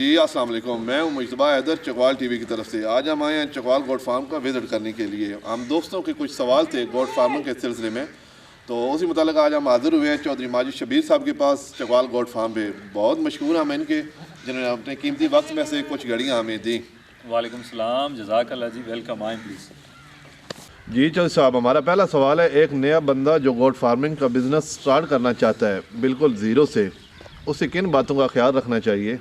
जी अस्सलाम वालेकुम। मैं हूं मुजतबा हैदर चकवाल टीवी की तरफ से। आज हम आए हैं चकवाल गोट फार्म का विज़िट करने के लिए। हम दोस्तों के कुछ सवाल थे गोट फार्मिंग के सिलसिले में, तो उसी मुतालिक आज हम हाजिर हुए हैं चौधरी माजिद शबीर साहब के पास चकवाल गोट फार्म पे। बहुत मशहूर हम इनके, जिन्होंने अपने कीमती वक्त में से कुछ घड़ियाँ हमें दी। वालेकुम सलाम, जज़ाकल्लाह जी, वेलकम, आए प्लीज़। जी चौधरी साहब, हमारा पहला सवाल है, एक नया बंदा जो गोट फार्मिंग का बिज़नेस स्टार्ट करना चाहता है बिल्कुल ज़ीरो से, उसे किन बातों का ख्याल रखना चाहिए?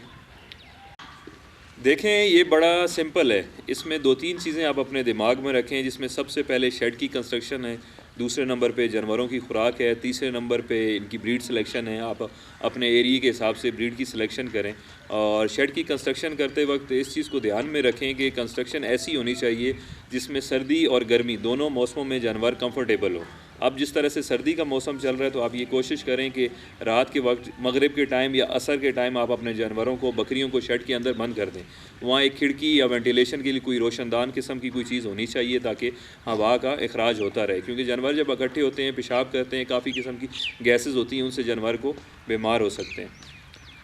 देखें, ये बड़ा सिंपल है। इसमें दो तीन चीज़ें आप अपने दिमाग में रखें, जिसमें सबसे पहले शेड की कंस्ट्रक्शन है, दूसरे नंबर पे जानवरों की खुराक है, तीसरे नंबर पे इनकी ब्रीड सिलेक्शन है। आप अपने एरिया के हिसाब से ब्रीड की सिलेक्शन करें। और शेड की कंस्ट्रक्शन करते वक्त इस चीज़ को ध्यान में रखें कि कंस्ट्रक्शन ऐसी होनी चाहिए जिसमें सर्दी और गर्मी दोनों मौसमों में जानवर कंफर्टेबल हो। अब जिस तरह से सर्दी का मौसम चल रहा है, तो आप ये कोशिश करें कि रात के वक्त मगरिब के टाइम या असर के टाइम आप अपने जानवरों को, बकरियों को शेड के अंदर बंद कर दें। वहाँ एक खिड़की या वेंटिलेशन के लिए कोई रोशनदान किस्म की कोई चीज़ होनी चाहिए, ताकि हवा का अखराज होता रहे, क्योंकि जानवर जब इकट्ठे होते हैं, पेशाब करते हैं, काफ़ी किस्म की गैसेस होती हैं, उनसे जानवर को बीमार हो सकते हैं।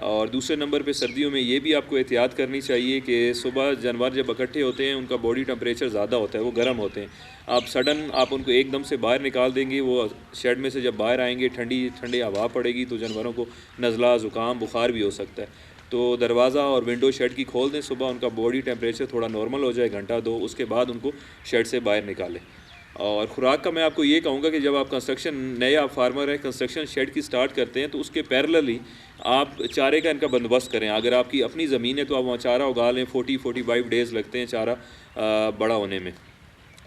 और दूसरे नंबर पे सर्दियों में ये भी आपको एहतियात करनी चाहिए कि सुबह जानवर जब इकट्ठे होते हैं, उनका बॉडी टेम्परेचर ज़्यादा होता है, वो गर्म होते हैं। आप उनको एकदम से बाहर निकाल देंगे, वो शेड में से जब बाहर आएंगे, ठंडी ठंडी हवा पड़ेगी, तो जानवरों को नज़ला, ज़ुकाम, बुखार भी हो सकता है। तो दरवाज़ा और विंडो शेड की खोल दें, सुबह उनका बॉडी टेम्परेचर थोड़ा नॉर्मल हो जाए, घंटा दो, उसके बाद उनको शेड से बाहर निकालें। और ख़ुराक का मैं आपको ये कहूँगा कि जब आप कंस्ट्रक्शन, नए आप फार्मर हैं, कंस्ट्रक्शन शेड की स्टार्ट करते हैं, तो उसके पैरेलली आप चारे का इनका बंदोबस्त करें। अगर आपकी अपनी ज़मीन है तो आप वहाँ चारा उगा लें। 40-45 डेज़ लगते हैं चारा बड़ा होने में,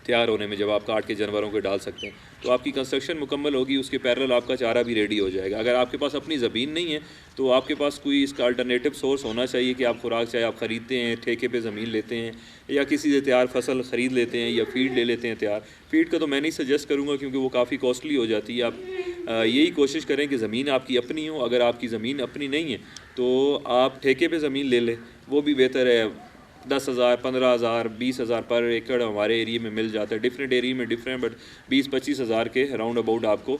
तैयार होने में, जब आप काट के जानवरों को डाल सकते हैं। तो आपकी कंस्ट्रक्शन मुकम्मल होगी, उसके पैरेलल आपका चारा भी रेडी हो जाएगा। अगर आपके पास अपनी ज़मीन नहीं है, तो आपके पास कोई इसका अल्टरनेटिव सोर्स होना चाहिए कि आप खुराक, चाहे आप ख़रीदते हैं, ठेके पे ज़मीन लेते हैं, या किसी से तैयार फसल ख़रीद लेते हैं, या फ़ीड ले लेते हैं तैयार। फ़ीड का तो मैं नहीं सजेस्ट करूँगा, क्योंकि वो काफ़ी कॉस्टली हो जाती है। आप यही कोशिश करें कि ज़मीन आपकी अपनी हो। अगर आपकी ज़मीन अपनी नहीं है, तो आप ठेके पे ज़मीन ले लें, वो भी बेहतर है। 10,000, 15,000, 20,000 पर एकड़ हमारे एरिया में मिल जाता है। डिफरेंट एरिया में डिफरेंट, बट 20-25 हज़ार के राउंड अबाउट आपको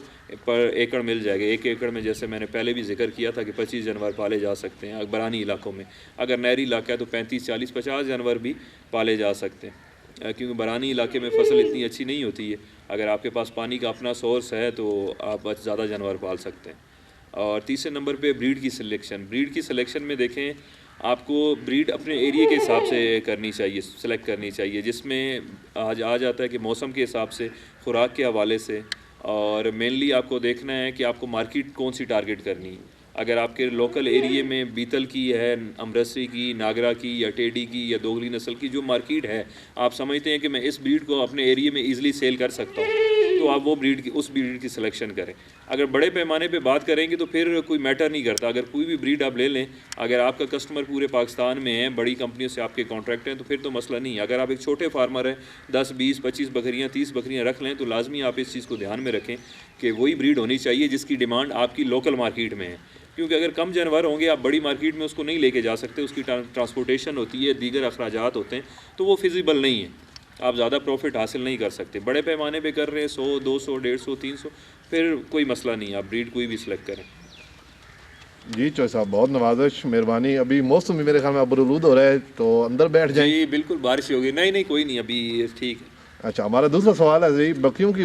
पर एकड़ मिल जाएगा। एक एकड़ में, जैसे मैंने पहले भी जिक्र किया था, कि 25 जानवर पाले जा सकते हैं बरानी इलाकों में। अगर नहरी इलाका है तो 35, 40, 50 जानवर भी पाले जा सकते हैं, क्योंकि बरानी इलाके में फसल इतनी अच्छी नहीं होती है। अगर आपके पास पानी का अपना सोर्स है, तो आप ज़्यादा जानवर पाल सकते हैं। और तीसरे नंबर पे ब्रीड की सिलेक्शन। ब्रीड की सिलेक्शन में देखें, आपको ब्रीड अपने एरिया के हिसाब से करनी चाहिए, सेलेक्ट करनी चाहिए, जिसमें आज आ जाता है कि मौसम के हिसाब से, खुराक के हवाले से, और मेनली आपको देखना है कि आपको मार्केट कौन सी टारगेट करनी है। अगर आपके लोकल एरिया में बीतल की है, अमरसी की, नागरा की, या टेडी की, या दोगली नस्ल की जो मार्केट है, आप समझते हैं कि मैं इस ब्रीड को अपने एरिया में ईज़िली सेल कर सकता हूँ, तो आप वो ब्रीड की, उस ब्रीड की सिलेक्शन करें। अगर बड़े पैमाने पे बात करेंगे तो फिर कोई मैटर नहीं करता। अगर कोई भी ब्रीड आप ले लें, अगर आपका कस्टमर पूरे पाकिस्तान में है, बड़ी कंपनियों से आपके कॉन्ट्रैक्ट हैं, तो फिर तो मसला नहीं है। अगर आप एक छोटे फार्मर हैं, 10, 20, 25 बकरियाँ, 30 बकरियाँ रख लें, तो लाजमी आप इस चीज़ को ध्यान में रखें कि वही ब्रीड होनी चाहिए जिसकी डिमांड आपकी लोकल मार्केट में है। क्योंकि अगर कम जानवर होंगे, आप बड़ी मार्केट में उसको नहीं लेके जा सकते, उसकी ट्रांसपोर्टेशन होती है, दीगर अखराजात होते हैं, तो वो फिजिबल नहीं है, आप ज़्यादा प्रॉफिट हासिल नहीं कर सकते। बड़े पैमाने पे कर रहे हैं 100, 200, 150, 300, फिर कोई मसला नहीं है, आप ब्रीड कोई भी सिलेक्ट करें। जी चौधरी साहब, बहुत नवाजिश, मेहरबानी। अभी मौसम भी मेरे ख्याल में अबरूद हो रहा है, तो अंदर बैठ जाएं। जी बिल्कुल, बारिश होगी। नहीं नहीं, कोई नहीं, अभी ठीक है। अच्छा, हमारा दूसरा सवाल है जी, बकरियों की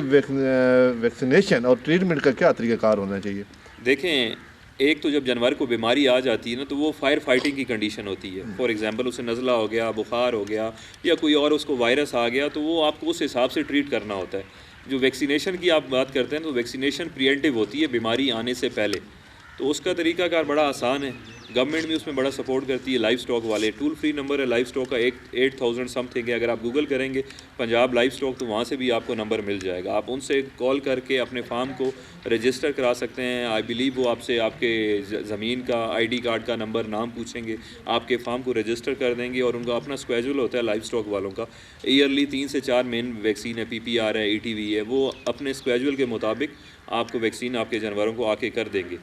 वैक्सीनेशन और ट्रीटमेंट का क्या तरीक़ाकार होना चाहिए? देखें, एक तो जब जानवर को बीमारी आ जाती है ना, तो वो फायर फाइटिंग की कंडीशन होती है। फॉर एग्जांपल, उसे नज़ला हो गया, बुखार हो गया, या कोई और उसको वायरस आ गया, तो वो आपको उस हिसाब से ट्रीट करना होता है। जो वैक्सीनेशन की आप बात करते हैं, तो वैक्सीनेशन प्रिवेंटिव होती है, बीमारी आने से पहले। तो उसका तरीकाकार बड़ा आसान है, गवर्नमेंट भी उसमें बड़ा सपोर्ट करती है। लाइफ स्टॉक वाले टूल फ्री नंबर है लाइफ स्टॉक का, 8000 समथिंग है। अगर आप गूगल करेंगे पंजाब लाइफ स्टॉक, तो वहाँ से भी आपको नंबर मिल जाएगा। आप उनसे कॉल करके अपने फार्म को रजिस्टर करा सकते हैं। आई बिलीव वो आपसे आपके ज़मीन का, आईडी कार्ड का नंबर, नाम पूछेंगे, आपके फार्म को रजिस्टर कर देंगे, और उनका अपना स्केड्यूल होता है लाइफ स्टॉक वालों का। ईयरली 3 से 4 मेन वैक्सीन है, PPR है, ETV है, वो अपने स्केड्यूल के मुताबिक आपको वैक्सीन आपके जानवरों को आके कर देंगे।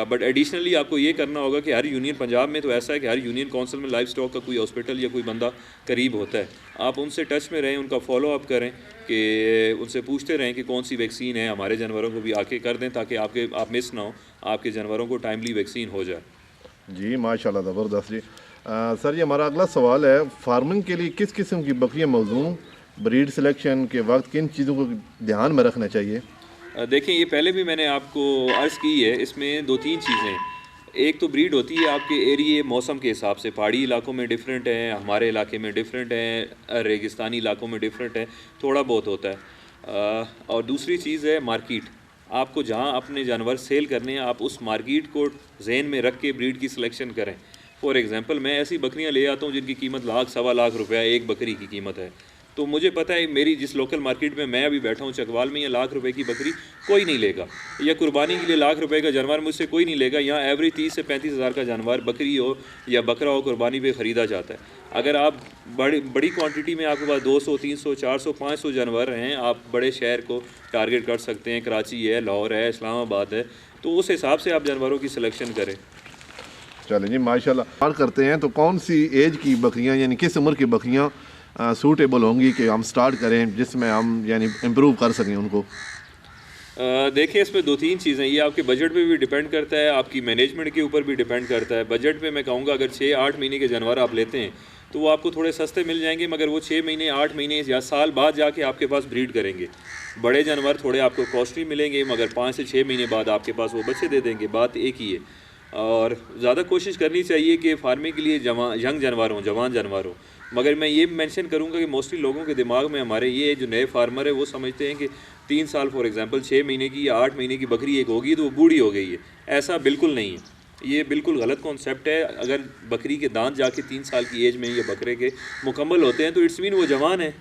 बट एडिशनली आपको ये करना होगा कि हर यूनियन, पंजाब में तो ऐसा है कि हर यूनियन काउंसिल में लाइफ स्टॉक का कोई हॉस्पिटल या कोई बंदा करीब होता है। आप उनसे टच में रहें, उनका फॉलो अप करें, कि उनसे पूछते रहें कि कौन सी वैक्सीन है, हमारे जानवरों को भी आके कर दें, ताकि आप मिस ना हो, आपके जानवरों को टाइमली वैक्सीन हो जाए। जी माशाल्लाह, ज़बरदस्त जी। सर ये हमारा अगला सवाल है, फार्मिंग के लिए किस किस्म की बकरियां मौजूद, ब्रीड सिलेक्शन के वक्त किन चीज़ों को ध्यान में रखना चाहिए? देखें, ये पहले भी मैंने आपको अर्ज़ की है, इसमें दो तीन चीज़ें। एक तो ब्रीड होती है आपके एरिए मौसम के हिसाब से, पहाड़ी इलाकों में डिफरेंट है, हमारे इलाके में डिफरेंट है, रेगिस्तानी इलाकों में डिफरेंट है, थोड़ा बहुत होता है। और दूसरी चीज़ है मार्केट। आपको जहाँ अपने जानवर सेल करने हैं, आप उस मार्केट को जहन में रख के ब्रीड की सिलेक्शन करें। फॉर एग्ज़ाम्पल, मैं ऐसी बकरियाँ ले आता हूँ जिनकी कीमत लाख सवा लाख रुपया एक बकरी की कीमत है। तो मुझे पता है मेरी जिस लोकल मार्केट में मैं अभी बैठा हूँ चकवाल में, या लाख रुपए की बकरी कोई नहीं लेगा, या कुर्बानी के लिए लाख रुपए का जानवर मुझसे कोई नहीं लेगा। यहाँ एवरेज 30 से 35 हज़ार का जानवर, बकरी हो या बकरा हो, कुर्बानी पे ख़रीदा जाता है। अगर आप बड़ी क्वांटिटी में आपके पास 200, 300, 400, 500 जानवर हैं, आप बड़े शहर को टारगेट कर सकते हैं, कराची है, लाहौर है, इस्लामाबाद है, तो उस हिसाब से आप जानवरों की सिलेक्शन करें। चलें जी, माशाल्लाह। बात करते हैं तो कौन सी एज की बकरियां, यानी किस उम्र की बकरियां सूटेबल होंगी कि हम स्टार्ट करें, जिसमें हम यानी इम्प्रूव कर सकें उनको? देखिए, इसमें दो तीन चीज़ें, ये आपके बजट पे भी डिपेंड करता है, आपकी मैनेजमेंट के ऊपर भी डिपेंड करता है। बजट पे मैं कहूँगा अगर 6-8 महीने के जानवर आप लेते हैं तो वो आपको थोड़े सस्ते मिल जाएंगे, मगर वो 6 महीने, 8 महीने या साल बाद जाके आपके पास ब्रीड करेंगे। बड़े जानवर थोड़े आपको कॉस्टली मिलेंगे, मगर 5 से 6 महीने बाद आपके पास वो बच्चे दे देंगे। बात एक ही है। और ज़्यादा कोशिश करनी चाहिए कि फार्मिंग के लिए यंग जानवर हों, जवान जानवर हों। मगर मैं ये मेंशन करूंगा कि मोस्टली लोगों के दिमाग में, हमारे ये जो नए फार्मर है, वो समझते हैं कि 3 साल फॉर एग्जांपल 6 महीने की या 8 महीने की बकरी एक होगी तो वो बूढ़ी हो गई है। ऐसा बिल्कुल नहीं है, ये बिल्कुल गलत कॉन्सेप्ट है। अगर बकरी के दांत जाके 3 साल की एज में या बकरे के मुकम्मल होते हैं तो इट्स मीन वो जवान है।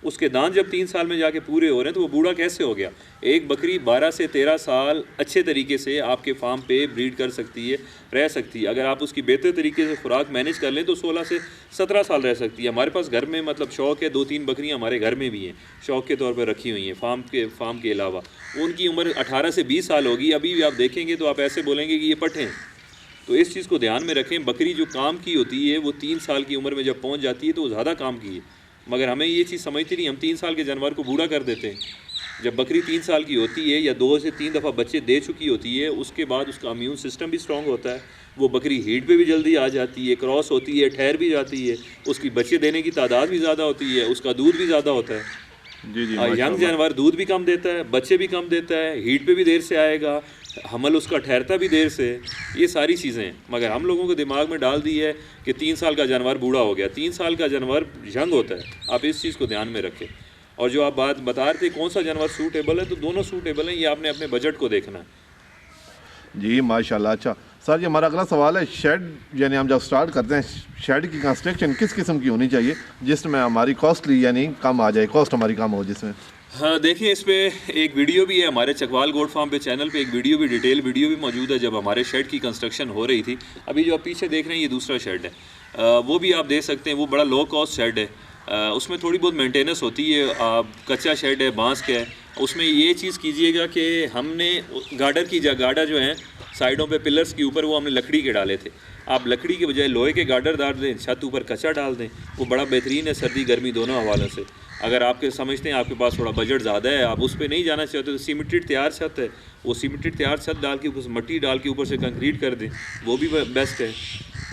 उसके दांत जब 3 साल में जाके पूरे हो रहे हैं तो वो बूढ़ा कैसे हो गया? एक बकरी 12 से 13 साल अच्छे तरीके से आपके फार्म पे ब्रीड कर सकती है, रह सकती है। अगर आप उसकी बेहतर तरीके से खुराक मैनेज कर लें तो 16 से 17 साल रह सकती है। हमारे पास घर में मतलब शौक़ है, 2-3 बकरियां हमारे घर में भी हैं, शौक़ के तौर पर रखी हुई हैं। फार्म के अलावा उनकी उम्र 18 से 20 साल होगी। अभी भी आप देखेंगे तो आप ऐसे बोलेंगे कि ये पट्टे हैं। तो इस चीज़ को ध्यान में रखें। बकरी जो काम की होती है वो 3 साल की उम्र में जब पहुँच जाती है तो वो ज़्यादा काम की है, मगर हमें ये चीज़ समझती नहीं। हम 3 साल के जानवर को बूढ़ा कर देते हैं। जब बकरी 3 साल की होती है या 2 से 3 दफ़ा बच्चे दे चुकी होती है, उसके बाद उसका इम्यून सिस्टम भी स्ट्रॉन्ग होता है, वो बकरी हीट पे भी जल्दी आ जाती है, क्रॉस होती है, ठहर भी जाती है, उसकी बच्चे देने की तादाद भी ज़्यादा होती है, उसका दूध भी ज़्यादा होता है। जी जी, यंग जानवर दूध भी कम देता है, बच्चे भी कम देता है, हीट पे भी देर से आएगा, हमल उसका ठहरता भी देर से। ये सारी चीज़ें हैं, मगर हम लोगों को दिमाग में डाल दी है कि 3 साल का जानवर बूढ़ा हो गया। 3 साल का जानवर यंग होता है। आप इस चीज़ को ध्यान में रखें। और जो आप बात बता रहे थे कौन सा जानवर सूटेबल है, तो दोनों सूटेबल हैं, ये आपने अपने बजट को देखना है। जी माशाल्लाह। अच्छा सर, ये हमारा अगला सवाल है, शेड, यानी हम जब स्टार्ट करते हैं, शेड की कंस्ट्रक्शन किस किस्म की होनी चाहिए जिसमें हमारी कॉस्टली यानी कम आ जाए, कॉस्ट हमारी कम हो जिसमें? हाँ, देखिए, इस पर एक वीडियो भी है हमारे चकवाल गोट फार्म पे चैनल पे, एक वीडियो भी, डिटेल वीडियो भी मौजूद है जब हमारे शेड की कंस्ट्रक्शन हो रही थी। अभी जो आप पीछे देख रहे हैं ये दूसरा शेड है, वो भी आप देख सकते हैं। वो बड़ा लो कॉस्ट शेड है, उसमें थोड़ी बहुत मेंटेनेंस होती है। कच्चा शेड है, बांस का है। उसमें ये चीज़ कीजिएगा कि हमने गार्डर की गार्डर जो है साइडों पे पिलर्स के ऊपर, वो हमने लकड़ी के डाले थे। आप लकड़ी के बजाय लोहे के गार्डर डाल दें, छत ऊपर कच्चा डाल दें, वो बड़ा बेहतरीन है सर्दी गर्मी दोनों हवालों से। अगर आपके समझते हैं आपके पास थोड़ा बजट ज़्यादा है, आप उस पर नहीं जाना चाहते, तो सीमेंटेड तैयार छत है, वो सीमेंटेड तैयार छत डाल के ऊपर मट्टी डाल के ऊपर से कंक्रीट कर दें, वो भी बेस्ट है।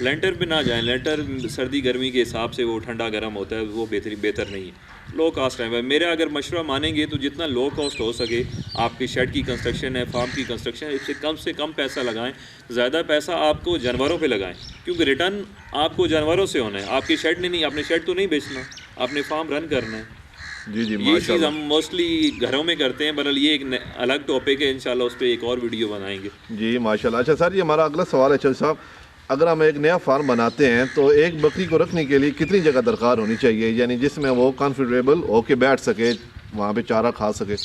लेंटर पे ना जाएं, लेंटर सर्दी गर्मी के हिसाब से वो ठंडा गर्म होता है, वो बेहतर नहीं है। लो कास्ट है। मेरा अगर मशवरा मानेंगे तो जितना लो कॉस्ट हो सके आपकी शेड की कंस्ट्रक्शन है, फार्म की कंस्ट्रक्शन है, इससे कम पैसा लगाएं। ज़्यादा पैसा आपको जानवरों पे लगाएं, क्योंकि रिटर्न आपको जानवरों से होना है, आपकी शेड ने नहीं। आपने शेड तो नहीं बेचना, आपने फार्म रन करना है। जी जी, ये चीज़ हम मोस्टली घरों में करते हैं। बहरहाल ये एक अलग टॉपिक है, इंशाल्लाह उस पर एक और वीडियो बनाएंगे। जी माशाल्लाह। अच्छा सर, ये हमारा अगला सवाल है चौधरी साहब, अगर हम एक नया फार्म बनाते हैं तो एक बकरी को रखने के लिए कितनी जगह दरकार होनी चाहिए, यानी जिसमें वो कंफर्टेबल होके बैठ सके, वहाँ पे चारा खा सके?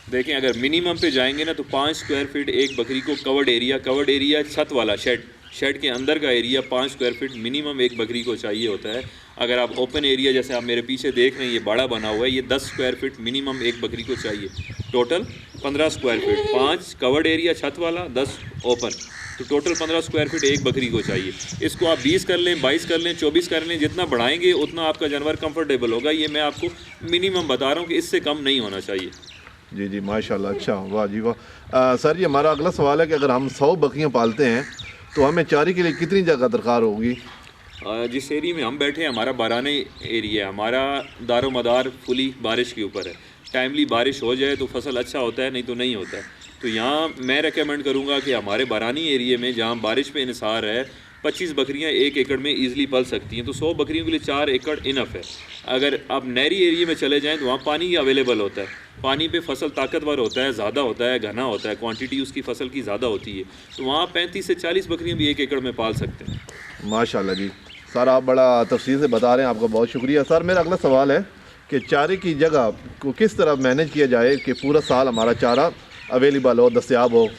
देखें, अगर मिनिमम पे जाएंगे ना तो 5 स्क्वायर फीट एक बकरी को कवर्ड एरिया छत वाला शेड के अंदर का एरिया 5 स्क्वायर फीट मिनिमम एक बकरी को चाहिए होता है। अगर आप ओपन एरिया जैसे आप मेरे पीछे देख रहे हैं, ये बाड़ा बना हुआ है, ये 10 स्क्वायर फीट मिनिमम एक बकरी को चाहिए। Total 15 square feet, 5 covered area छत वाला, 10 ओपन, तो टोटल 15 स्क्वायर फीट एक बकरी को चाहिए। इसको आप 20 कर लें, 22 कर लें, 24 कर लें, जितना बढ़ाएंगे उतना आपका जानवर कंफर्टेबल होगा। ये मैं आपको मिनिमम बता रहा हूँ कि इससे कम नहीं होना चाहिए। जी जी माशाल्लाह। अच्छा, वाह जी वाह। सर, ये हमारा अगला सवाल है कि अगर हम 100 बकरियाँ पालते हैं तो हमें चारे के लिए कितनी जगह दरकार होगी? जिस एरिया में हम बैठे हैं हमारा बारानी एरिया है, हमारा दारो मदार फुली बारिश के ऊपर है। टाइमली बारिश हो जाए तो फसल अच्छा होता है, नहीं तो नहीं होता है। तो यहाँ मैं रेकमेंड करूँगा कि हमारे बारानी एरिया में जहाँ बारिश पे इन्हिसार है 25 बकरियाँ 1 एकड़ में ईज़िली पल सकती हैं, तो 100 बकरियों के लिए 4 एकड़ इनफ है। अगर आप नहरी एरिया में चले जाएँ तो वहाँ पानी अवेलेबल होता है, पानी पे फसल ताकतवर होता है, ज़्यादा होता है, घना होता है, क्वांटिटी उसकी फसल की ज़्यादा होती है, तो वहाँ 35 से 40 बकरियाँ भी 1 एकड़ में पाल सकते हैं। माशाल्लाह जी सर, आप बड़ा तफसील से बता रहे हैं, आपका बहुत शुक्रिया। सर मेरा अगला सवाल है कि चारे की जगह को किस तरह मैनेज किया जाए कि पूरा साल हमारा चारा अवेलेबल हो, दस्तयाब हो।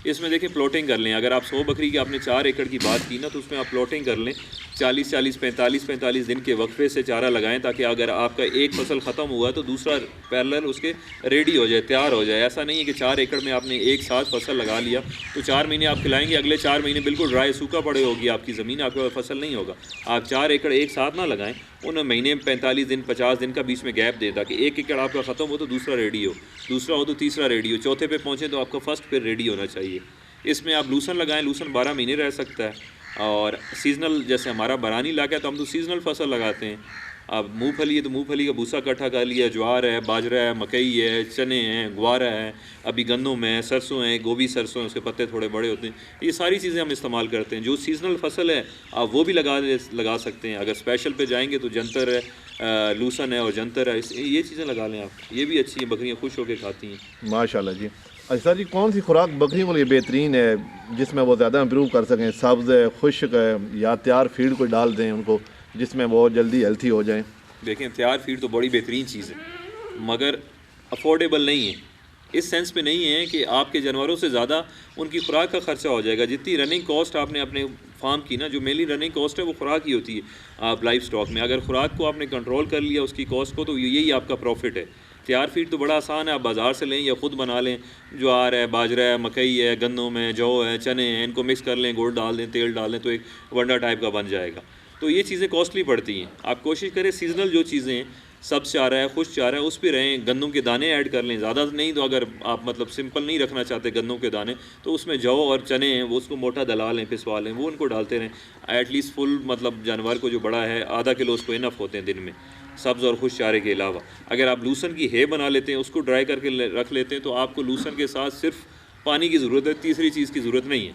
इसमें देखिए प्लॉटिंग कर लें। अगर आप 100 बकरी की आपने 4 एकड़ की बात की ना, तो उसमें आप प्लॉटिंग कर लें, 40-40, 45-45 दिन के वक्फे से चारा लगाएं, ताकि अगर आपका एक फसल ख़त्म हुआ तो दूसरा पैरेलल उसके रेडी हो जाए, तैयार हो जाए। ऐसा नहीं है कि 4 एकड़ में आपने एक साथ फसल लगा लिया तो 4 महीने आप खिलाएंगे, अगले 4 महीने बिल्कुल ड्राई सूखा पड़े होगी आपकी ज़मीन, आपके पास फसल नहीं होगा। आप 4 एकड़ एक साथ ना लगाएं, उन महीने में 45 दिन 50 दिन का बीच में गैप दे, ताकि एक एकड़ आपका ख़त्म हो तो दूसरा रेडी हो, दूसरा हो तो तीसरा रेडी हो, चौथे पे पहुँचे तो आपका फर्स्ट फिर रेडी होना चाहिए। इसमें आप लूसन लगाएं, लूसन 12 महीने रह सकता है। और सीज़नल, जैसे हमारा बरानी इलाका है तो हम तो सीज़नल फसल लगाते हैं। अब मूंगफली है तो मूंगफली का भूसा इकट्ठा कर लिया, ज्वार है, बाजरा है, मकई है, चने हैं, ग्वारा है, अभी गंदम है, सरसों है, गोभी सरसों है, उसके पत्ते थोड़े बड़े होते हैं। ये सारी चीज़ें हम इस्तेमाल करते हैं। जो सीज़नल फसल है आप वो भी लगा सकते हैं। अगर स्पेशल पे जाएंगे तो जंतर है, लूसन है और जंतर है, ये चीज़ें लगा लें आप, ये भी अच्छी हैं, बकरियाँ खुश होकर खाती हैं। माशाल्लाह जी। अच्छा सर जी, कौन सी खुराक बकरियों के लिए बेहतरीन है जिसमें वो ज़्यादा इम्प्रूव कर सकें? सब्ज़ है, खुश्क है, या तैयार फीड को डाल दें उनको जिसमें वो जल्दी हेल्थी हो जाएं? देखें, तैयार फीड तो बड़ी बेहतरीन चीज़ है, मगर अफोर्डेबल नहीं है। इस सेंस पे नहीं है कि आपके जानवरों से ज़्यादा उनकी खुराक का खर्चा हो जाएगा। जितनी रनिंग कॉस्ट आपने अपने फार्म की ना, जो मेनली रनिंग कॉस्ट है वो खुराक ही होती है आप लाइफ स्टॉक में। अगर खुराक को आपने कंट्रोल कर लिया उसकी कॉस्ट को, तो यही आपका प्रॉफिट है। तैयार फीड तो बड़ा आसान है, आप बाज़ार से लें या ख़ुद बना लें। ज्वार है, बाजरा है, मकई है, गंदम है, जौ है, चने हैं, इनको मिक्स कर लें, गुड़ डाल दें, तेल डाल दें, तो एक वंडा टाइप का बन जाएगा। तो ये चीज़ें कॉस्टली पड़ती हैं। आप कोशिश करें सीजनल जो चीज़ें हैं, सब्ज़ चारा है, खुश्क चारा है, उस पर रहें। गंदम के दाने ऐड कर लें, ज़्यादा नहीं तो अगर आप मतलब सिंपल नहीं रखना चाहते गंदम के दाने, तो उसमें जौ और चने हैं वो उसको मोटा दला लें, पिसवा लें, वो उनको डालते रहें। एटलीस्ट फुल मतलब जानवर को जो बड़ा है आधा किलो उसको इनफ होते हैं दिन में, सब्ज़ और खुश चारे के अलावा। अगर आप लूसन की है बना लेते हैं, उसको ड्राई करके रख लेते हैं, तो आपको लूसन के साथ सिर्फ पानी की ज़रूरत है, तीसरी चीज़ की ज़रूरत नहीं है।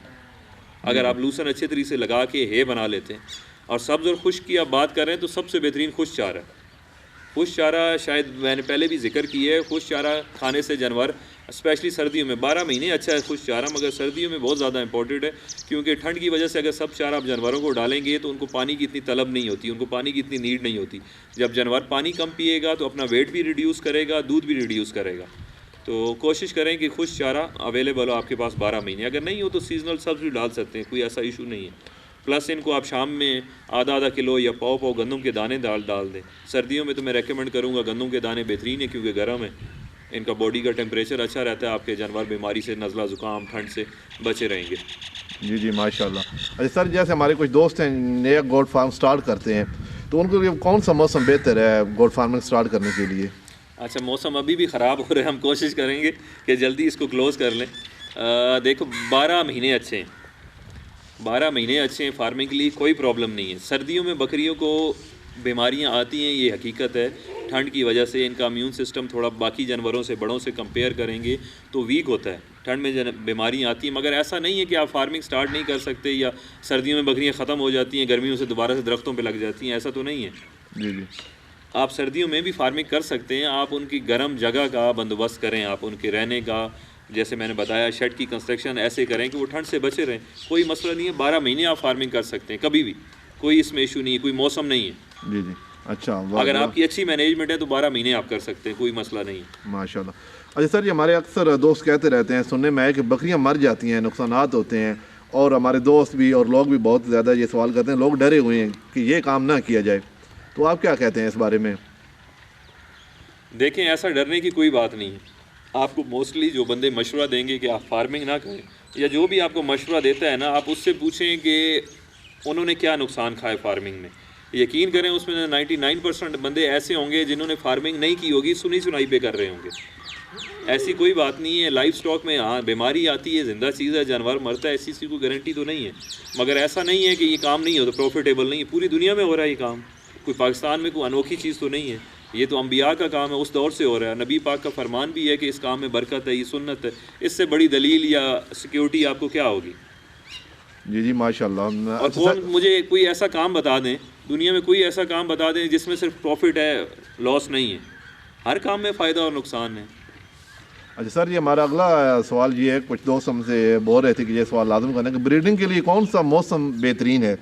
अगर आप लूसन अच्छे तरीके से लगा के है बना लेते हैं। और सब्ज़ और खुश्क की आप बात कर रहे हैं तो सबसे बेहतरीन खुश चारा है। खुश चारा शायद मैंने पहले भी जिक्र किया है, खुश चारा खाने से जानवर स्पेशली सर्दियों में 12 महीने अच्छा है खुश चारा, मगर सर्दियों में बहुत ज़्यादा इंपॉर्टेंट है, क्योंकि ठंड की वजह से अगर सब चारा आप जानवरों को डालेंगे तो उनको पानी की इतनी तलब नहीं होती, उनको पानी की इतनी नीड नहीं होती। जब जानवर पानी कम पिएगा तो अपना वेट भी रिड्यूस करेगा, दूध भी रिड्यूस करेगा। तो कोशिश करें कि खुश चारा अवेलेबल हो आपके पास 12 महीने। अगर नहीं हो तो सीजनल सब्ज़ भी डाल सकते हैं, कोई ऐसा इशू नहीं है। प्लस इनको आप शाम में आधा किलो या पाव गंदम के दाने डाल दें। सर्दियों में तो मैं रेकमेंड करूँगा गंदम के दाने बेहतरीन है, क्योंकि गर्म है, इनका बॉडी का टेम्परेचर अच्छा रहता है, आपके जानवर बीमारी से, नज़ला ज़ुकाम ठंड से बचे रहेंगे। जी जी माशाल्लाह। अच्छा सर, जैसे हमारे कुछ दोस्त हैं नया गोट फार्म स्टार्ट करते हैं, तो उनको लिए कौन सा मौसम बेहतर है गोट फार्मिंग स्टार्ट करने के लिए? अच्छा, मौसम अभी भी ख़राब हो रहा है, हम कोशिश करेंगे कि जल्दी इसको क्लोज़ कर लें। देखो 12 महीने अच्छे हैं, 12 महीने अच्छे हैं फार्मिंग के लिए, कोई प्रॉब्लम नहीं है। सर्दियों में बकरियों को बीमारियां आती हैं, ये हकीकत है। ठंड की वजह से इनका इम्यून सिस्टम थोड़ा बाकी जानवरों से, बड़ों से कंपेयर करेंगे तो वीक होता है, ठंड में बीमारियां आती हैं। मगर ऐसा नहीं है कि आप फार्मिंग स्टार्ट नहीं कर सकते, या सर्दियों में बकरियां ख़त्म हो जाती हैं, गर्मियों से दोबारा से दरख्तों पर लग जाती हैं, ऐसा तो नहीं है। जी जी, आप सर्दियों में भी फार्मिंग कर सकते हैं। आप उनकी गर्म जगह का बंदोबस्त करें, आप उनके रहने का, जैसे मैंने बताया शेड की कंस्ट्रक्शन ऐसे करें कि वो ठंड से बचे रहें, कोई मसला नहीं है। 12 महीने आप फार्मिंग कर सकते हैं, कभी भी कोई इसमें इशू नहीं है, कोई मौसम नहीं है। जी जी, अच्छा। अगर आपकी अच्छी मैनेजमेंट है तो 12 महीने आप कर सकते हैं, कोई मसला नहीं है। माशाल्लाह। अच्छा सर, ये हमारे अक्सर दोस्त कहते रहते हैं, सुनने में आए कि बकरियां मर जाती हैं, नुकसानात होते हैं, और हमारे दोस्त भी और लोग भी बहुत ज़्यादा ये सवाल करते हैं, लोग डरे हुए हैं कि ये काम ना किया जाए, तो आप क्या कहते हैं इस बारे में? देखें, ऐसा डरने की कोई बात नहीं है। आपको मोस्टली जो बंदे मशवरा देंगे कि आप फार्मिंग ना करें, या जो भी आपको मशवरा देता है ना, आप उससे पूछें कि उन्होंने क्या नुकसान खाए फार्मिंग में। यकीन करें उसमें 99% बंदे ऐसे होंगे जिन्होंने फार्मिंग नहीं की होगी, सुनी सुनाई पे कर रहे होंगे। ऐसी कोई बात नहीं है। लाइफ स्टॉक में हाँ बीमारी आती है, ज़िंदा चीज़ है, जानवर मरता है, ऐसी कोई गारंटी तो नहीं है। मगर ऐसा नहीं है कि ये काम नहीं हो तो प्रॉफिटेबल नहीं है, पूरी दुनिया में हो रहा है ये काम, कोई पाकिस्तान में कोई अनोखी चीज़ तो नहीं है। ये तो अम्बिया का काम है, उस दौर से हो रहा है। नबी पाक का फरमान भी है कि इस काम में बरकत है, ये सुन्नत है। इससे बड़ी दलील या सिक्योरिटी आपको क्या होगी? जी जी माशाल्लाह। और कौन मुझे कोई ऐसा काम बता दें, दुनिया में कोई ऐसा काम बता दें जिसमें सिर्फ प्रॉफिट है, लॉस नहीं है। हर काम में फ़ायदा और नुकसान है। अच्छा सर, ये हमारा अगला सवाल ये है, कुछ दोस्त हमसे बोल रहे थे कि ये सवाल लाजम करना कि ब्रीडिंग के लिए कौन सा मौसम बेहतरीन है?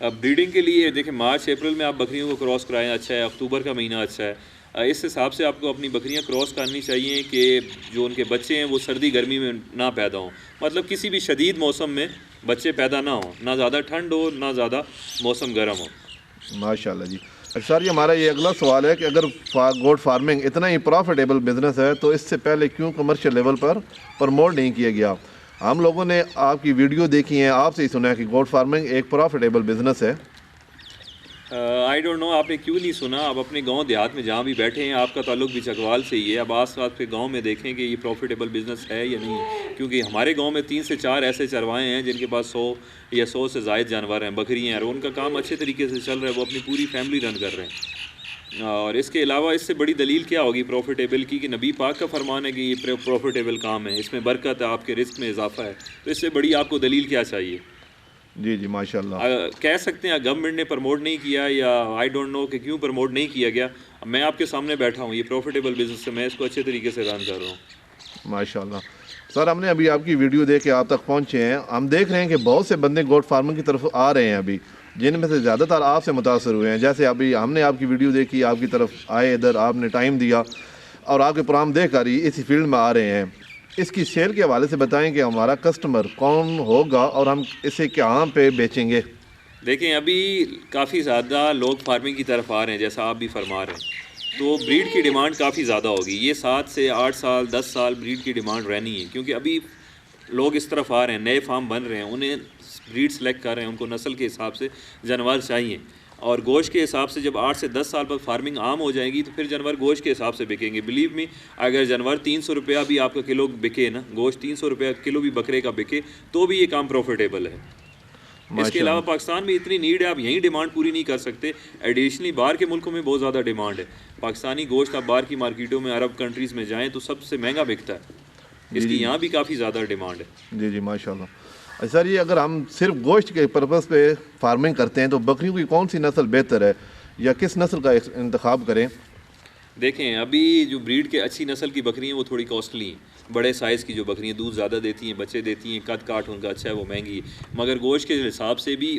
अब ब्रीडिंग के लिए देखिए, मार्च अप्रैल में आप बकरियों को क्रॉस कराएं, अच्छा है। अक्टूबर का महीना अच्छा है। इस हिसाब से आपको अपनी बकरियां क्रॉस करनी चाहिए कि जो उनके बच्चे हैं वो सर्दी गर्मी में ना पैदा हों, मतलब किसी भी शदीद मौसम में बच्चे पैदा ना हों, ना ज़्यादा ठंड हो ना ज़्यादा मौसम गर्म हो। माशाल्लाह जी। अच्छा सर, ये हमारा ये अगला सवाल है कि अगर गोट फार्मिंग इतना ही प्रॉफिटेबल बिजनेस है तो इससे पहले क्यों कमर्शियल लेवल पर प्रमोट नहीं किया गया? हम लोगों ने आपकी वीडियो देखी है, आपसे ही सुना है कि गोट फार्मिंग एक प्रॉफिटेबल बिजनेस है। आई डोंट नो आपने क्यों नहीं सुना। आप अपने गांव देहात में जहाँ भी बैठे हैं, आपका ताल्लुक भी चकवाल से ही है। अब आस पास के गांव में देखें कि ये प्रॉफिटेबल बिज़नेस है या नहीं है, क्योंकि हमारे गांव में 3 से 4 ऐसे चरवाए हैं जिनके पास 100 या 100 से ज़ायद जानवर हैं, बकरियाँ हैं, और उनका काम अच्छे तरीके से चल रहा है, वो अपनी पूरी फैमिली रन कर रहे हैं। और इसके अलावा इससे बड़ी दलील क्या होगी प्रॉफिटेबल की, कि नबी पाक का फरमान है कि ये प्रॉफिटेबल काम है, इसमें बरकत है, आपके रिस्क में इजाफा है। तो इससे बड़ी आपको दलील क्या चाहिए? जी जी माशाल्लाह। कह सकते हैं गवर्नमेंट ने प्रमोट नहीं किया, या आई डोंट नो कि क्यों प्रमोट नहीं किया गया। मैं आपके सामने बैठा हूँ, ये प्रॉफिटेबल बिजनेस है, मैं इसको अच्छे तरीके से रन कर रहा हूँ। माशाल्लाह सर, हमने अभी आपकी वीडियो देख के आप तक पहुँचे हैं। हम देख रहे हैं कि बहुत से बंदे गोट फार्मिंग की तरफ आ रहे हैं अभी, जिनमें से ज़्यादातर आपसे मुतासर हुए हैं। जैसे अभी हमने आपकी वीडियो देखी, आपकी तरफ आए, इधर आपने टाइम दिया और आपके प्रोग्राम देख कर ही इसी फील्ड में आ रहे हैं। इसकी सेल के हवाले से बताएं कि हमारा कस्टमर कौन होगा और हम इसे कहाँ पे बेचेंगे? देखें, अभी काफ़ी ज़्यादा लोग फार्मिंग की तरफ आ रहे हैं, जैसा आप भी फरमा रहे हैं, तो ब्रीड की डिमांड काफ़ी ज़्यादा होगी। ये 7 से 8 साल 10 साल ब्रीड की डिमांड रहनी है, क्योंकि अभी लोग इस तरफ आ रहे हैं, नए फार्म बन रहे हैं, उन्हें ब्रीड सेलेक्ट कर रहे हैं, उनको नस्ल के हिसाब से जानवर चाहिए। और गोश्त के हिसाब से जब 8 से 10 साल पर फार्मिंग आम हो जाएगी तो फिर जानवर गोश्त के हिसाब से बिकेंगे। बिलीव मी, अगर जानवर 300 रुपया भी आपका किलो बिके ना, गोश्त 300 रुपया किलो भी बकरे का बिके, तो भी ये काम प्रॉफिटेबल है। इसके अलावा पाकिस्तान में इतनी नीड है, आप यहीं डिमांड पूरी नहीं कर सकते। एडिशनली बाहर के मुल्कों में बहुत ज़्यादा डिमांड है। पाकिस्तानी गोश्त आप बाहर की मार्केटों में, अरब कंट्रीज़ में जाएँ तो सबसे महंगा बिकता है, इसकी यहाँ भी काफ़ी ज़्यादा डिमांड है। जी जी माशाल्लाह। अच्छा सर, ये अगर हम सिर्फ गोश्त के पर्पज़ पे फार्मिंग करते हैं तो बकरियों की कौन सी नस्ल बेहतर है या किस नस्ल का इंतखाब करें? देखें, अभी जो ब्रीड के अच्छी नस्ल की बकरी हैं वो थोड़ी कॉस्टली हैं। बड़े साइज़ की जो बकरियाँ दूध ज़्यादा देती हैं, बच्चे देती हैं, कद काठ उनका अच्छा है, वो महंगी है। मगर गोश्त के हिसाब से भी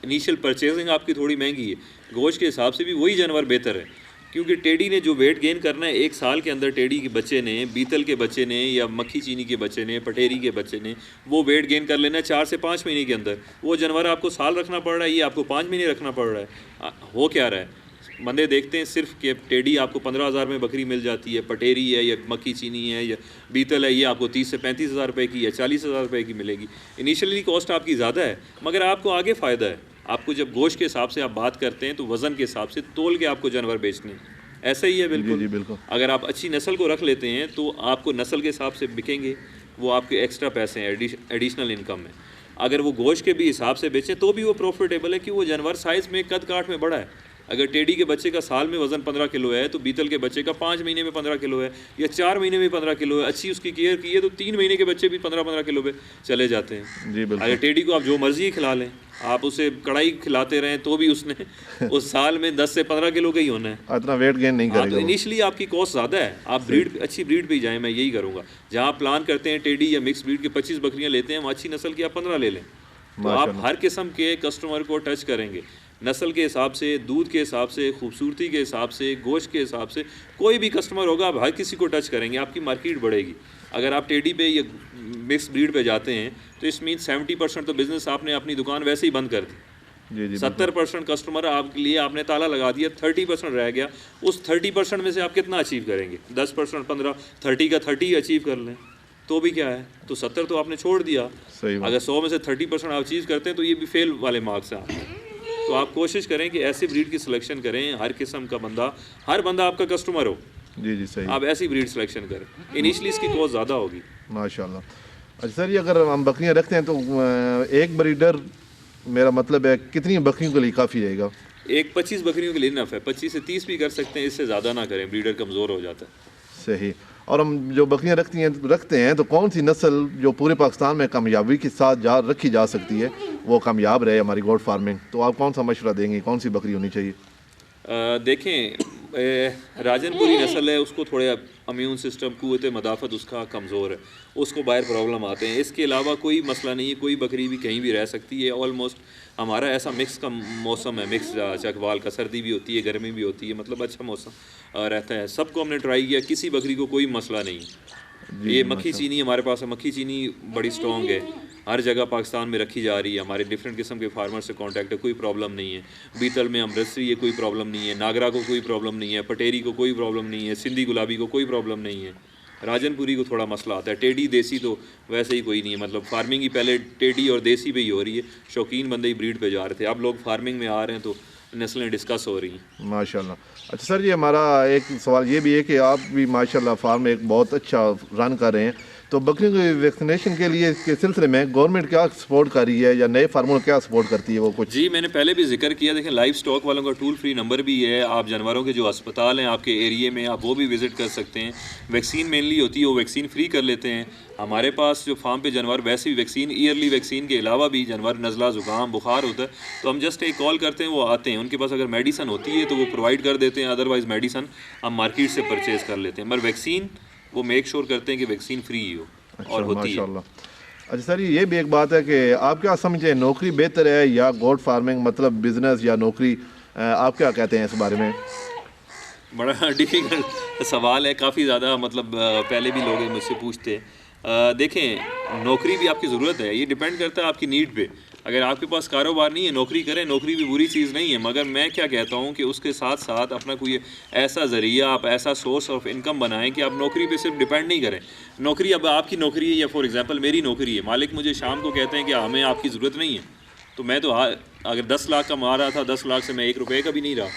इनिशियल परचेजिंग आपकी थोड़ी महंगी है। गोश्त के हिसाब से भी वही जानवर बेहतर है, क्योंकि टेडी ने जो वेट गेन करना है 1 साल के अंदर, टेडी के बच्चे ने, बीतल के बच्चे ने, या मक्खी चीनी के बच्चे ने, पटेरी के बच्चे ने, वो वेट गेन कर लेना है 4 से 5 महीने के अंदर। वो जानवर आपको साल रखना पड़ रहा है, ये आपको 5 महीने रखना पड़ रहा है। हो क्या रहा है, बंदे देखते हैं सिर्फ कि टेडी आपको 15,000 में बकरी मिल जाती है, पटेरी है या मक्खी चीनी है या बीतल है, ये आपको 30 से 35,000 रुपये की या 40,000 रुपये की मिलेगी। इनिशियली कॉस्ट आपकी ज़्यादा है, मगर आपको आगे फ़ायदा है। आपको जब गोश्त के हिसाब से आप बात करते हैं तो वज़न के हिसाब से तोल के आपको जानवर बेचने हैं, ऐसा ही है। बिल्कुल जी बिल्कुल। अगर आप अच्छी नस्ल को रख लेते हैं तो आपको नस्ल के हिसाब से बिकेंगे, वो आपके एक्स्ट्रा पैसे हैं, एडिशनल इनकम है। अगर वो गोश्त के भी हिसाब से बेचें तो भी वो प्रॉफिटेबल है, कि वो जानवर साइज़ में, कद काठ में बड़ा है। अगर टेडी के बच्चे का साल में वज़न 15 किलो है तो बीतल के बच्चे का 5 महीने में 15 किलो है, या 4 महीने में 15 किलो है। अच्छी उसकी केयर की है तो 3 महीने के बच्चे भी 15-15 किलो पे चले जाते हैं। जी बिल्कुल। अगर टेडी को आप जो मर्जी खिला लें, आप उसे कढ़ाई खिलाते रहें तो भी उसने उस साल में 10 से 15 किलो का ही होना है। इतना वेट गेन नहीं हाँ, करेगा। तो इनिशियली आपकी कॉस्ट ज़्यादा है। आप अच्छी ब्रीड पे ही जाएँ, मैं यही करूँगा। जहाँ आप प्लान करते हैं टेडी या मिक्स ब्रीड के 25 बकरियाँ लेते हैं, वहाँ अच्छी नस्ल की आप 15 ले लें, तो आप हर किस्म के कस्टमर को टच करेंगे। नस्ल के हिसाब से, दूध के हिसाब से, खूबसूरती के हिसाब से, गोश्त के हिसाब से, कोई भी कस्टमर होगा आप हर किसी को टच करेंगे, आपकी मार्केट बढ़ेगी। अगर आप टेडी पे या मिक्स ब्रीड पे जाते हैं तो इस मीन 70% तो बिज़नेस आपने अपनी दुकान वैसे ही बंद कर दी। जी 70% कस्टमर आपके लिए आपने ताला लगा दिया, 30% रह गया। उस 30% में से आप कितना अचीव करेंगे? 10%, 15, 30 का 30 अचीव कर लें तो भी क्या है, तो 70 तो आपने छोड़ दिया। अगर 100 में से 30% आप अचीव करते हैं तो ये भी फेल वाले मार्क्स हैं आपके। तो आप कोशिश करें कि ऐसे ब्रीड की सिलेक्शन करें, हर किस्म का बंदा, हर बंदा आपका कस्टमर हो। जी जी सही। आप ऐसी ब्रीड सिलेक्शन करें, इनिशियली इसकी कॉस्ट ज़्यादा होगी। माशाल्लाह। अच्छा सर, ये अगर हम बकरियां रखते हैं तो एक ब्रीडर, मेरा मतलब है कितनी बकरियों के लिए काफ़ी रहेगा? एक 25 बकरियों के लिए इनफ है, 25 से 30 भी कर सकते हैं, इससे ज़्यादा ना करें, ब्रीडर कमज़ोर हो जाता है। सही। और हम जो बकरियां रखते हैं तो कौन सी नस्ल जो पूरे पाकिस्तान में कामयाबी के साथ रखी जा सकती है, वो कामयाब रहे हमारी गोट फार्मिंग, तो आप कौन सा मशवरा देंगे, कौन सी बकरी होनी चाहिए? देखें, राजनपुरी नस्ल है, उसको थोड़ा इम्यून सिस्टम, कुव्वत मदाफ़त उसका कमज़ोर है, उसको बाहर प्रॉब्लम आते हैं। इसके अलावा कोई मसला नहीं है, कोई बकरी भी कहीं भी रह सकती है। ऑलमोस्ट हमारा ऐसा मिक्स का मौसम है, मिक्स चकवाल का, सर्दी भी होती है, गर्मी भी होती है, मतलब अच्छा मौसम रहता है। सबको हमने ट्राई किया, किसी बकरी को कोई मसला नहीं। ये मक्खी चीनी हमारे पास है, मक्खी चीनी बड़ी स्ट्रॉन्ग है, हर जगह पाकिस्तान में रखी जा रही है, हमारे डिफरेंट किस्म के फार्मर से कांटेक्ट है, कोई प्रॉब्लम नहीं है। बीतल में अमृतसरी है, कोई प्रॉब्लम नहीं है। नागरा को कोई प्रॉब्लम नहीं है, पटेरी को कोई प्रॉब्लम नहीं है, सिंधी गुलाबी को कोई प्रॉब्लम नहीं है। राजनपुरी को थोड़ा मसला आता है। टेडी देसी तो वैसे ही कोई नहीं है, मतलब फार्मिंग ही पहले टेडी और देसी पे ही हो रही है, शौकीन बंदे ही ब्रीड पे जा रहे थे, अब लोग फार्मिंग में आ रहे हैं तो नस्लें डिस्कस हो रही हैं। माशाल्लाह। अच्छा सर, ये हमारा एक सवाल ये भी है कि आप भी माशाल्लाह फार्म एक बहुत अच्छा रन कर रहे हैं, तो बकरियों की वैक्सीनेशन के लिए के सिलसिले में गवर्नमेंट क्या सपोर्ट कर रही है या नए फार्मर क्या सपोर्ट करती है वो कुछ? जी, मैंने पहले भी जिक्र किया, देखें लाइव स्टॉक वालों का टूल फ्री नंबर भी है, आप जानवरों के जो अस्पताल हैं आपके एरिए में, आप वो भी विज़िट कर सकते हैं। वैक्सीन मेनली होती है, वो वैक्सीन फ्री कर लेते हैं। हमारे पास जो फार्म पे जानवर वैसे भी वैक्सीन, ईयरली वैक्सीन के अलावा भी जानवर नज़ला ज़ुकाम बुखार होता है तो हम जस्ट एक कॉल करते हैं, वो आते हैं, उनके पास अगर मेडिसन होती है तो वो प्रोवाइड कर देते हैं, अदरवाइज़ मेडिसन हम मार्केट से परचेज़ कर लेते हैं, मगर वैक्सीन वो मेक श्योर करते हैं कि वैक्सीन फ्री ही हो। अच्छा, और होती है। माशाल्लाह। अच्छा सर, ये भी एक बात है कि आप क्या समझते हैं, नौकरी बेहतर है या गोट फार्मिंग, मतलब बिजनेस या नौकरी, आप क्या कहते हैं इस बारे में? बड़ा डिफ़िकल्ट सवाल है, काफ़ी ज़्यादा, मतलब पहले भी लोग मुझसे पूछते हैं। देखें, नौकरी भी आपकी ज़रूरत है, ये डिपेंड करता है आपकी नीड पे। अगर आपके पास कारोबार नहीं है, नौकरी करें, नौकरी भी बुरी चीज़ नहीं है, मगर मैं क्या कहता हूँ कि उसके साथ साथ अपना कोई ऐसा ज़रिया, आप ऐसा सोर्स ऑफ इनकम बनाएं कि आप नौकरी पे सिर्फ डिपेंड नहीं करें। नौकरी अब आपकी नौकरी है, या फॉर एग्जांपल मेरी नौकरी है, मालिक मुझे शाम को कहते हैं कि हमें आपकी ज़रूरत नहीं है, तो मैं तो अगर 10 लाख कमा रहा था, 10 लाख से मैं 1 रुपये का भी नहीं रहा।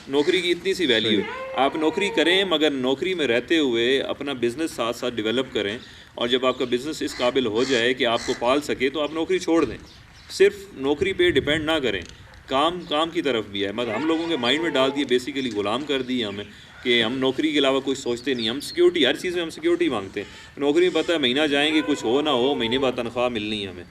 नौकरी की इतनी सी वैल्यू है। आप नौकरी करें, मगर नौकरी में रहते हुए अपना बिज़नेस साथ साथ डेवलप करें, और जब आपका बिज़नेस इस काबिल हो जाए कि आपको पाल सके तो आप नौकरी छोड़ दें। सिर्फ नौकरी पे डिपेंड ना करें, काम की तरफ भी है। मतलब हम लोगों के माइंड में डाल दिए, बेसिकली ग़ुलाम कर दिए हमें, कि हम नौकरी के अलावा कुछ सोचते नहीं। हम सिक्योरिटी, हर चीज़ में हम सिक्योरिटी मांगते हैं। नौकरी में पता है महीना जाएंगे, कुछ हो ना हो, महीने बाद तनख्वाह मिलनी है हमें।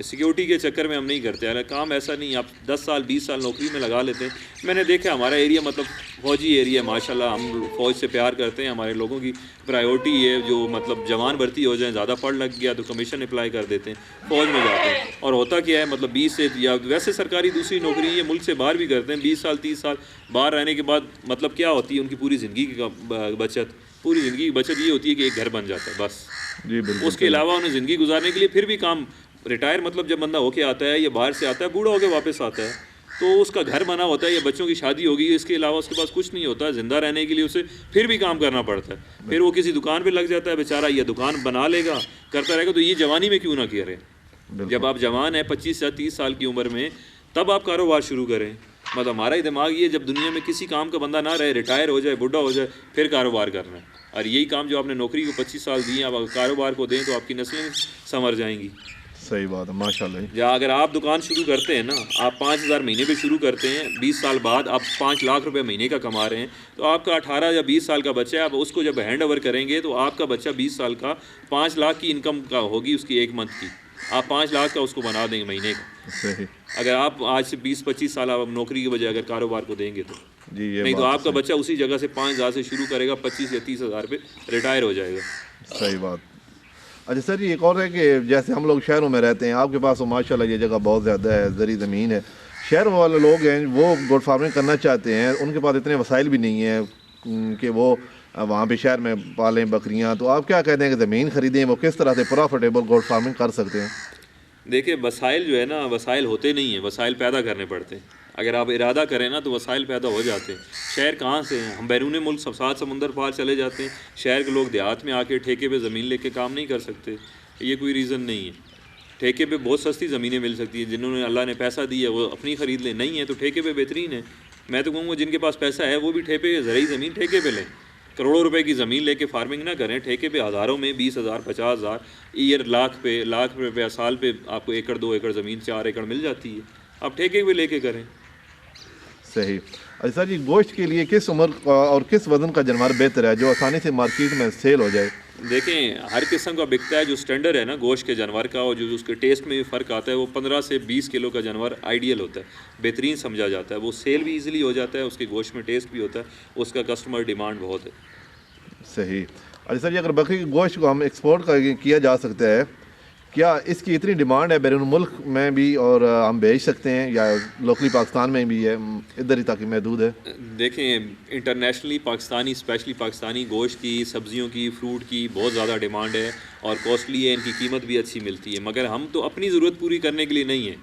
सिक्योरिटी के चक्कर में हम नहीं करते। हालांकि काम ऐसा नहीं, आप 10 साल 20 साल नौकरी में लगा लेते हैं। मैंने देखा हमारा एरिया मतलब फौजी एरिया, माशाल्लाह हम फ़ौज से प्यार करते हैं, हमारे लोगों की प्रायोरिटी है जो मतलब जवान भर्ती हो जाए, ज़्यादा पढ़ लग गया तो कमीशन अप्लाई कर देते हैं, फ़ौज में जाते हैं। और होता क्या है, मतलब 20 से, या वैसे सरकारी दूसरी नौकरी है, मुल्क से बाहर भी करते हैं, 20 साल 30 साल बाहर रहने के बाद मतलब क्या होती है, उनकी पूरी ज़िंदगी की बचत, पूरी ज़िंदगी की बचत ये होती है कि एक घर बन जाता है बस। जी बिल्कुल। उसके अलावा उन्हें ज़िंदगी गुजारने के लिए फिर भी काम, रिटायर मतलब जब बंदा होके आता है या बाहर से आता है, बूढ़ा होके वापस आता है, तो उसका घर बना होता है या बच्चों की शादी होगी, इसके अलावा उसके पास कुछ नहीं होता। ज़िंदा रहने के लिए उसे फिर भी काम करना पड़ता है। फिर वो किसी दुकान पे लग जाता है बेचारा, या दुकान बना लेगा, करता रहेगा। तो ये जवानी में क्यों ना किया रहे? जब आप जवान हैं 25 या 30 साल की उम्र में, तब आप कारोबार शुरू करें। मतलब हमारा ही दिमाग ये, जब दुनिया में किसी काम का बंदा ना रहे, रिटायर हो जाए, बुढ़ा हो जाए, फिर कारोबार करना है। और यही काम जो आपने नौकरी को 25 साल दिए, आप कारोबार को दें तो आपकी नस्लें संवर जाएंगी। सही बात है, माशाल्लाह। या अगर आप दुकान शुरू करते हैं ना, आप 5,000 महीने पे शुरू करते हैं, 20 साल बाद आप 5 लाख रुपए महीने का कमा रहे हैं, तो आपका 18 या 20 साल का बच्चा है, आप उसको जब हैंड ओवर करेंगे तो आपका बच्चा 20 साल का 5 लाख की इनकम का होगी उसकी, एक मंथ की। आप 5 लाख का उसको बना देंगे महीने का। सही। अगर आप आज से 20-25 साल आप नौकरी के बजाय अगर कारोबार को देंगे तो जी, ये नहीं तो बात आपका बच्चा उसी जगह से 5,000 से शुरू करेगा, 25 या 30,000 पे रिटायर हो जाएगा। सही बात। अच्छा सर, ये एक और है कि जैसे हम लोग शहरों में रहते हैं, आपके पास तो माशाल्लाह ये जगह बहुत ज़्यादा है, ज़री ज़मीन है। शहरों वाले लोग हैं वो गोट फार्मिंग करना चाहते हैं, उनके पास इतने वसाइल भी नहीं हैं कि वो वहाँ पे शहर में पालें बकरियाँ, तो आप क्या कहते हैं कि ज़मीन ख़रीदें, वो किस तरह से प्रॉफिटेबल गोट फार्मिंग कर सकते हैं? देखिए, वसाइल जो है ना, वसाइल होते नहीं हैं, वसाइल पैदा करने पड़ते हैं। अगर आप इरादा करें ना तो वसाइल पैदा हो जाते हैं। शहर कहाँ से हैं? हम बैरून मुल्क सब 7 समुंदर पार चले जाते हैं। शहर के लोग देहात में आके ठेके पे ज़मीन लेके काम नहीं कर सकते, ये कोई रीज़न नहीं है। ठेके पे बहुत सस्ती ज़मीनें मिल सकती हैं, जिन्होंने अल्लाह ने पैसा दिया वो अपनी ख़रीद लें, नहीं है तो ठेके पे बेहतरीन है। मैं तो कहूँगा जिनके पास पैसा है वो भी ठेके ज़रूरी ज़मीन ठेके पे लें। करोड़ों रुपए की ज़मीन लेके फार्मिंग ना करें, ठेके पे हज़ारों में 20,000 50,000 ईयर लाख रुपये साल पे आपको एकड़ 2 एकड़ ज़मीन 4 एकड़ मिल जाती है, आप ठेके पे लेके करें। सही। अच्छा जी, गोश्त के लिए किस उम्र का और किस वज़न का जानवर बेहतर है जो आसानी से मार्केट में सेल हो जाए? देखें, हर किस्म का बिकता है। जो स्टैंडर्ड है ना गोश्त के जानवर का, और जो उसके टेस्ट में भी फ़र्क आता है, वो 15 से 20 किलो का जानवर आइडियल होता है, बेहतरीन समझा जाता है। वो सेल भी इजीली हो जाता है, उसके गोश्त में टेस्ट भी होता है, उसका कस्टमर डिमांड बहुत है। सही। अच्छा सर जी, अगर बकरी के गोश्त को हम एक्सपोर्ट किया जा सकता है, क्या इसकी इतनी डिमांड है बैरून मुल्क में भी और हम भेज सकते हैं, या लोकली पाकिस्तान में भी है, इधर ही ताकि महदूद है? देखें, इंटरनेशनली पाकिस्तानी, स्पेशली पाकिस्तानी गोश्त की, सब्जियों की, फ्रूट की बहुत ज़्यादा डिमांड है और कॉस्टली है, इनकी कीमत भी अच्छी मिलती है, मगर हम तो अपनी ज़रूरत पूरी करने के लिए नहीं है।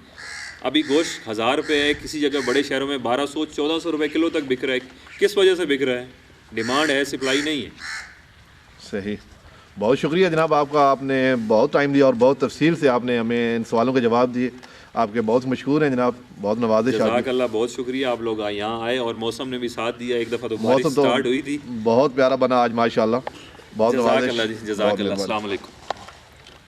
अभी गोश्त 1000 रुपये है, किसी जगह बड़े शहरों में 1200-1400 रुपये किलो तक बिक रहा है। किस वजह से बिक रहा है? डिमांड है, सप्लाई नहीं है। सही। बहुत शुक्रिया जनाब आपका, आपने बहुत टाइम दिया और बहुत तफसील से आपने हमें इन सवालों के जवाब दिए। आपके बहुत मशहूर हैं जनाब, बहुत नवाजिश। जज़ाकल्लाह, बहुत शुक्रिया, आप लोग यहाँ आए और मौसम ने भी साथ दिया। एक दफ़ा तो बारिश स्टार्ट हुई थी, बहुत प्यारा बना आज माशाल्लाह। बहुत नवाजिश। जज़ाकल्लाह जी, जज़ाकल्लाह। अस्सलाम वालेकुम।